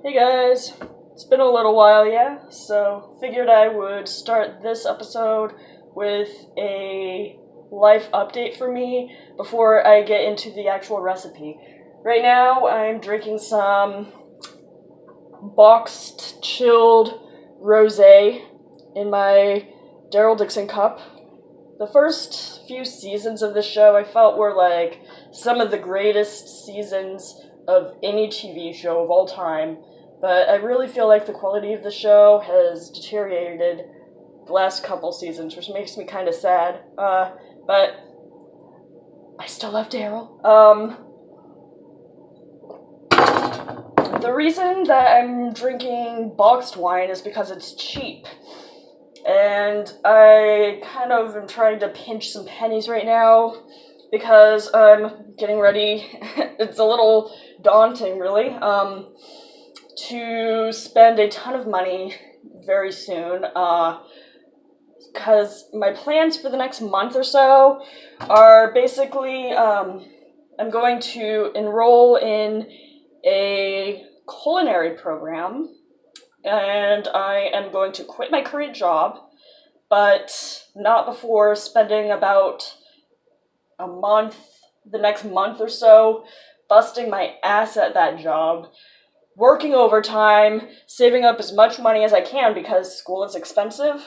Hey guys, it's been a little while, yeah? So, figured I would start this episode with a life update for me before I get into the actual recipe. Right now, I'm drinking some boxed, chilled rosé in my Daryl Dixon cup. The first few seasons of the show I felt were like some of the greatest seasons of any TV show of all time. But I really feel like the quality of the show has deteriorated the last couple seasons, which makes me kind of sad. But I still love Daryl. The reason that I'm drinking boxed wine is because it's cheap. And I kind of am trying to pinch some pennies right now because I'm getting ready. It's a little daunting, really. To spend a ton of money very soon, because my plans for the next month or so are basically, I'm going to enroll in a culinary program, and I am going to quit my current job, but not before spending about the next month or so, busting my ass at that job, working overtime, saving up as much money as I can because school is expensive.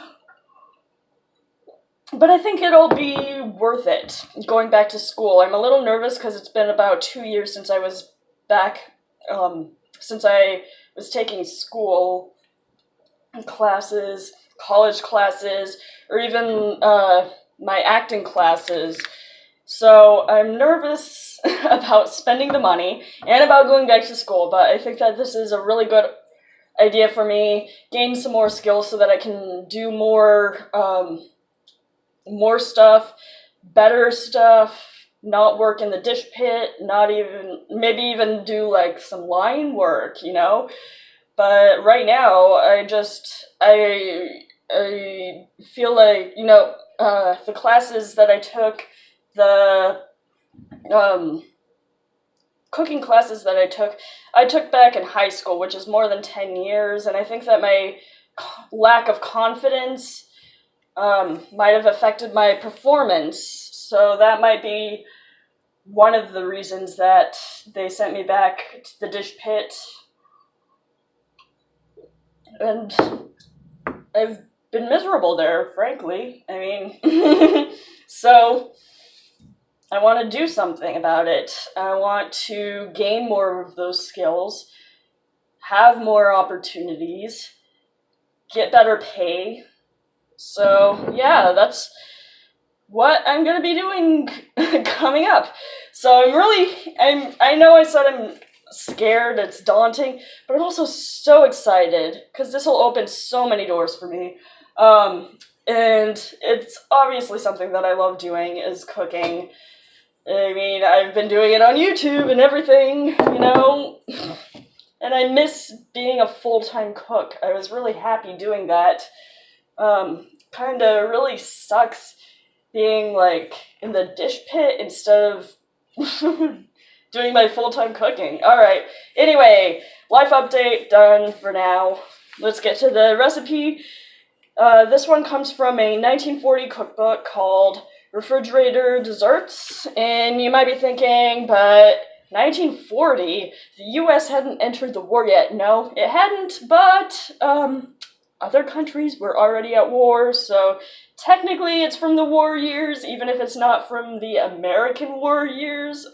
But I think it'll be worth it, going back to school. I'm a little nervous because it's been about 2 years since I was back, since I was taking school classes, college classes, or even my acting classes. So I'm nervous about spending the money and about going back to school, but I think that this is a really good idea for me, gain some more skills so that I can do more stuff, better stuff, not work in the dish pit, maybe even do like some line work, But right now, I feel like, the classes that I took, the cooking classes that I took back in high school, which is more than 10 years, and I think that my lack of confidence might have affected my performance, so that might be one of the reasons that they sent me back to the dish pit, and I've been miserable there, frankly. I mean, so I want to do something about it. I want to gain more of those skills, have more opportunities, get better pay. So, yeah, that's what I'm going to be doing coming up. So I know I said I'm scared, it's daunting, but I'm also so excited because this will open so many doors for me. And it's obviously something that I love doing is cooking. I mean, I've been doing it on YouTube and everything, and I miss being a full-time cook. I was really happy doing that. Kinda really sucks being, like, in the dish pit instead of doing my full-time cooking. Alright, anyway, life update done for now. Let's get to the recipe. This one comes from a 1940 cookbook called Refrigerator Desserts, and you might be thinking, but 1940, the US hadn't entered the war yet. No, it hadn't, but other countries were already at war, so technically it's from the war years, even if it's not from the American war years.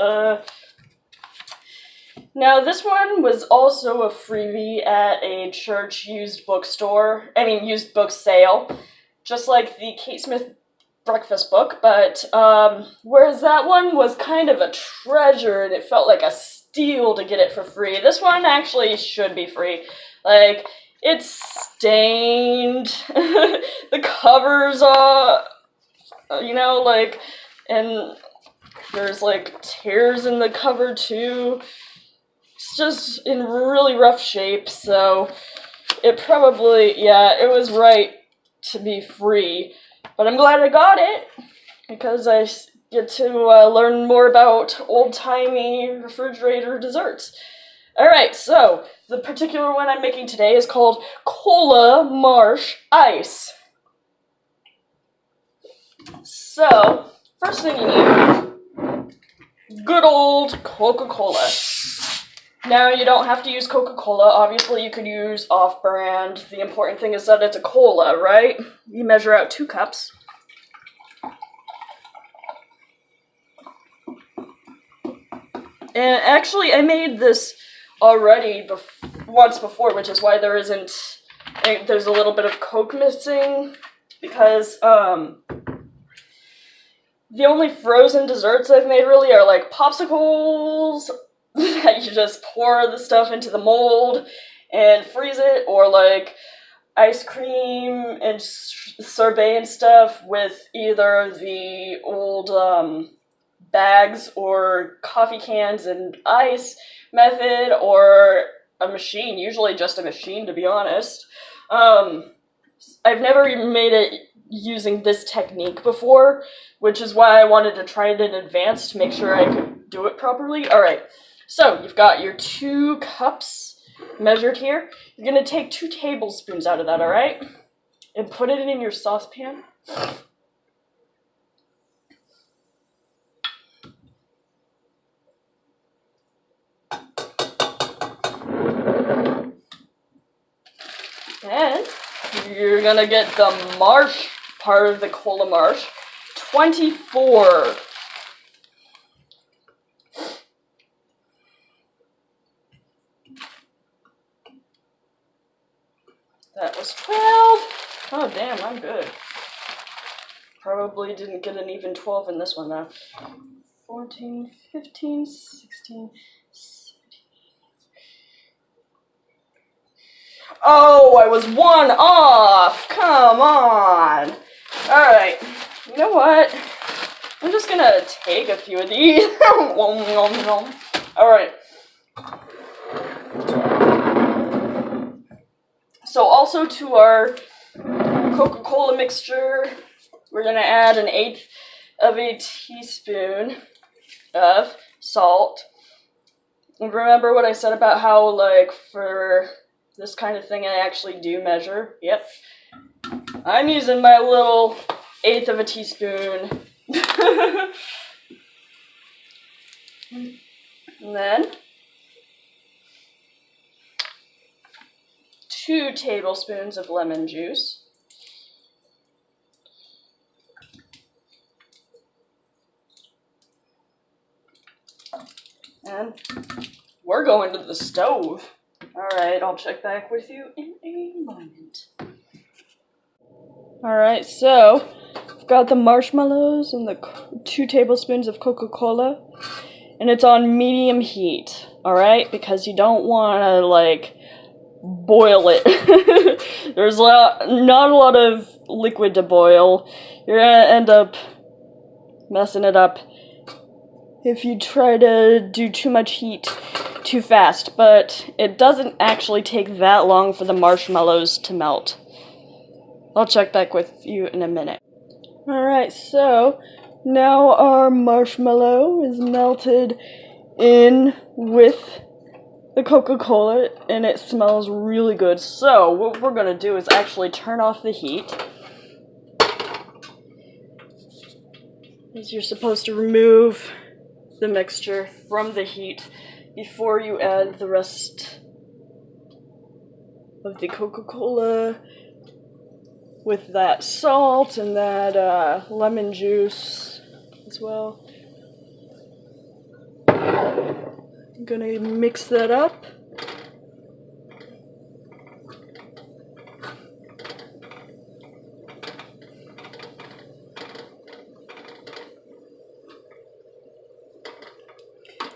Now, this one was also a freebie at a church used book sale, just like the Kate Smith breakfast book, but whereas that one was kind of a treasure and it felt like a steal to get it for free, this one actually should be free. Like, it's stained, the covers are, and there's like tears in the cover too. It's just in really rough shape, so it was right to be free. But I'm glad I got it, because I get to learn more about old-timey refrigerator desserts. Alright, so the particular one I'm making today is called Cola Marsh Ice. So, first thing you need, good old Coca-Cola. Now, you don't have to use Coca-Cola. Obviously, you could use off-brand. The important thing is that it's a cola, right? You measure out 2 cups. And actually, I made this already once before, which is why there's a little bit of Coke missing, because the only frozen desserts I've made really are like popsicles that you just pour the stuff into the mold and freeze it, or like ice cream and sorbet and stuff with either the old bags or coffee cans and ice method, or a machine, usually just a machine, to be honest. I've never made it using this technique before, which is why I wanted to try it in advance to make sure I could do it properly. Alright, so you've got your 2 cups measured here. You're going to take 2 tablespoons out of that, alright? And put it in your saucepan. And you're gonna get the marsh part of the Cola Marsh, 24. That was 12. Oh damn, I'm good. Probably didn't get an even 12 in this one though. 14, 15, 16, 17. Oh, I was 1 off! Come on! Alright, you know what? I'm just gonna take a few of these. Alright. So also to our Coca-Cola mixture, we're gonna add 1/8 of a teaspoon of salt. And remember what I said about how, like, for this kind of thing I actually do measure? Yep. I'm using my little 1/8 of a teaspoon. And then 2 tablespoons of lemon juice. And we're going to the stove. Alright, I'll check back with you in a moment. Alright, so I've got the marshmallows and the 2 tablespoons of Coca-Cola, and it's on medium heat, alright? Because you don't want to, like, boil it. There's not a lot of liquid to boil. You're gonna end up messing it up if you try to do too much heat too fast, but it doesn't actually take that long for the marshmallows to melt. I'll check back with you in a minute. Alright, so now our marshmallow is melted in with the Coca-Cola, and it smells really good. So what we're gonna do is actually turn off the heat, as you're supposed to remove the mixture from the heat before you add the rest of the Coca-Cola with that salt and that lemon juice as well. I'm gonna mix that up.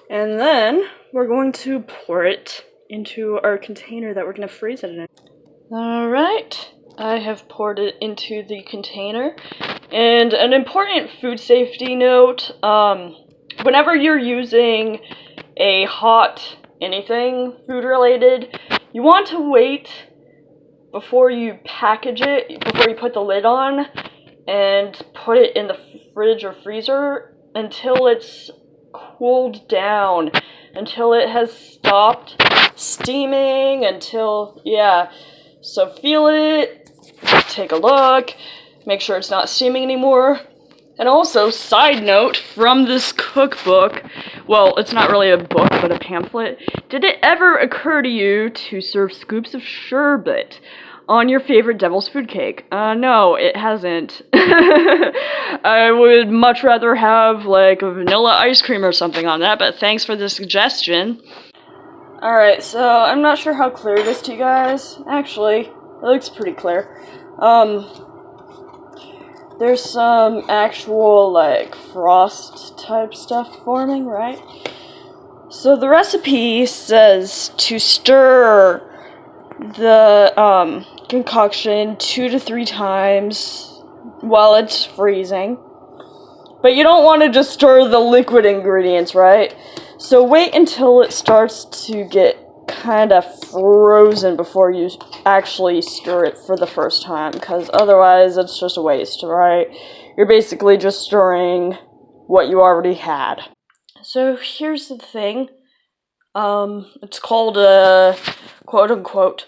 And then we're going to pour it into our container that we're going to freeze it in. Alright, I have poured it into the container. And an important food safety note, whenever you're using a hot anything food related, you want to wait before you package it, before you put the lid on, and put it in the fridge or freezer until it's cooled down until it has stopped steaming, until, yeah. So feel it, take a look, make sure it's not steaming anymore. And also, side note, from this cookbook, well, it's not really a book, but a pamphlet, did it ever occur to you to serve scoops of sherbet on your favorite devil's food cake? No, it hasn't. I would much rather have, like, a vanilla ice cream or something on that, but thanks for the suggestion. Alright, so I'm not sure how clear it is to you guys. Actually, it looks pretty clear. There's some actual, like, frost type stuff forming, right? So the recipe says to stir the concoction 2 to 3 times while it's freezing. But you don't want to just stir the liquid ingredients, right? So wait until it starts to get kind of frozen before you actually stir it for the first time, because otherwise it's just a waste, right? You're basically just stirring what you already had. So here's the thing. It's called a quote-unquote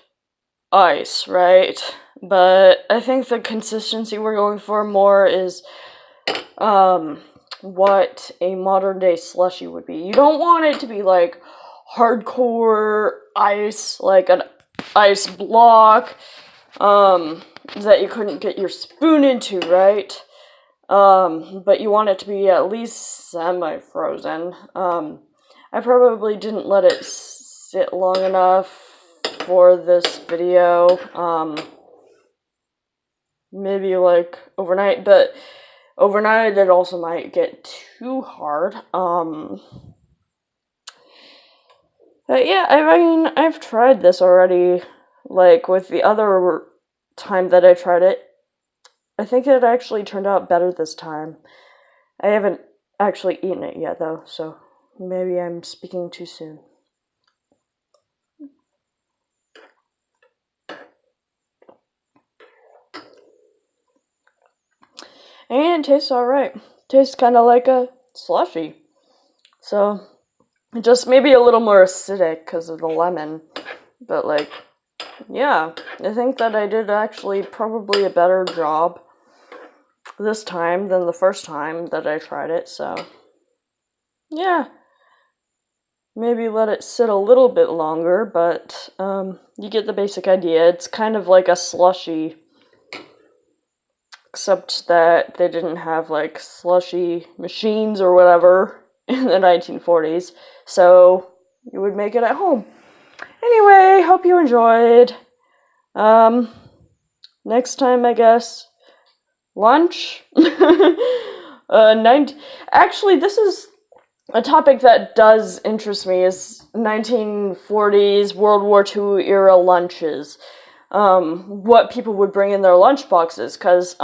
ice, right? But I think the consistency we're going for more is what a modern day slushie would be. You don't want it to be like hardcore ice, like an ice block that you couldn't get your spoon into, right? But you want it to be at least semi-frozen. I probably didn't let it sit long enough for this video, maybe like overnight, but overnight it also might get too hard. But yeah, I mean, I've tried this already, like, with the other time that I tried it. I think it actually turned out better this time. I haven't actually eaten it yet, though, so maybe I'm speaking too soon. And it tastes alright. Tastes kind of like a slushie. So, just maybe a little more acidic because of the lemon. But, like, yeah, I think that I did actually probably a better job this time than the first time that I tried it, so yeah. Maybe let it sit a little bit longer, but you get the basic idea. It's kind of like a slushie, except that they didn't have, like, slushie machines or whatever in the 1940s, so you would make it at home. Anyway, hope you enjoyed. Next time, I guess, lunch? Actually, this is a topic that does interest me, is 1940s, World War II era lunches. What people would bring in their lunch boxes, because,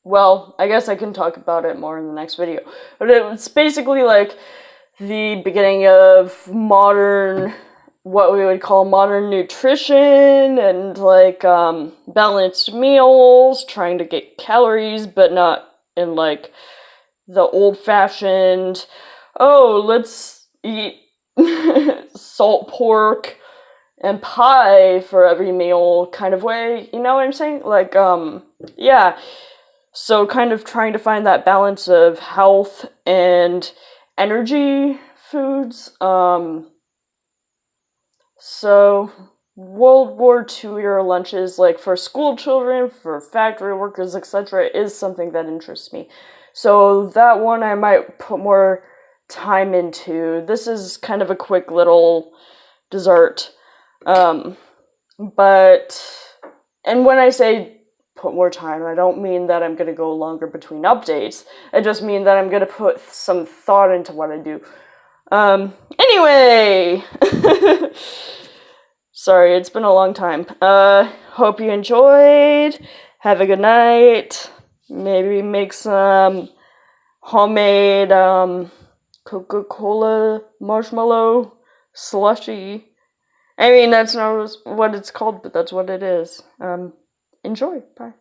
well, I guess I can talk about it more in the next video. But it's basically like the beginning of modern, what we would call modern nutrition, and like balanced meals, trying to get calories, but not in like the old-fashioned, oh, let's eat salt pork and pie for every meal kind of way, you know what I'm saying? Like, yeah. So kind of trying to find that balance of health and energy foods. So World War II era lunches, like for school children, for factory workers, etc., is something that interests me. So that one I might put more time into. This is kind of a quick little dessert. But, and when I say put more time, I don't mean that I'm going to go longer between updates. I just mean that I'm going to put some thought into what I do. Anyway, sorry, it's been a long time. Hope you enjoyed. Have a good night. Maybe make some homemade, Coca-Cola marshmallow slushie. I mean, that's not what it's called, but that's what it is. Enjoy. Bye.